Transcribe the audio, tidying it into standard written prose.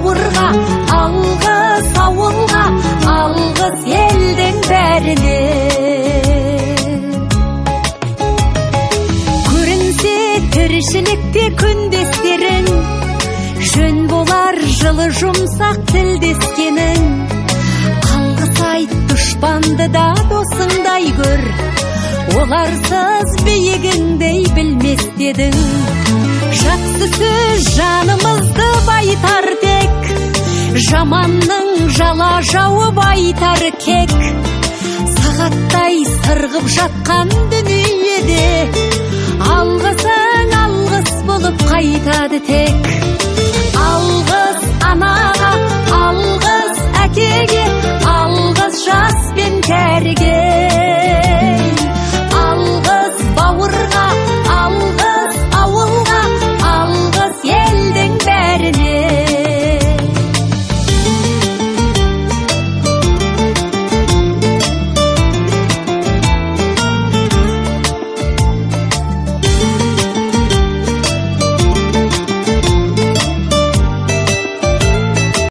бауырға, алғыс ауылға, алғыс елдің бәріне. Көрінсе тіршілікте күндестерің, жөн болар жылы жұмсақ тілдескенің. Алғыс айт дұшпанды да досыңдай көр, оларсыз биігіңдей білмес дедің. Жақсы сөз жанымызды байтар тек, жаманның жала жауып айтар кек. Сағаттай сырғып жатқан дүниеде, алғысың алғыс болып қайтады тек. Алғыс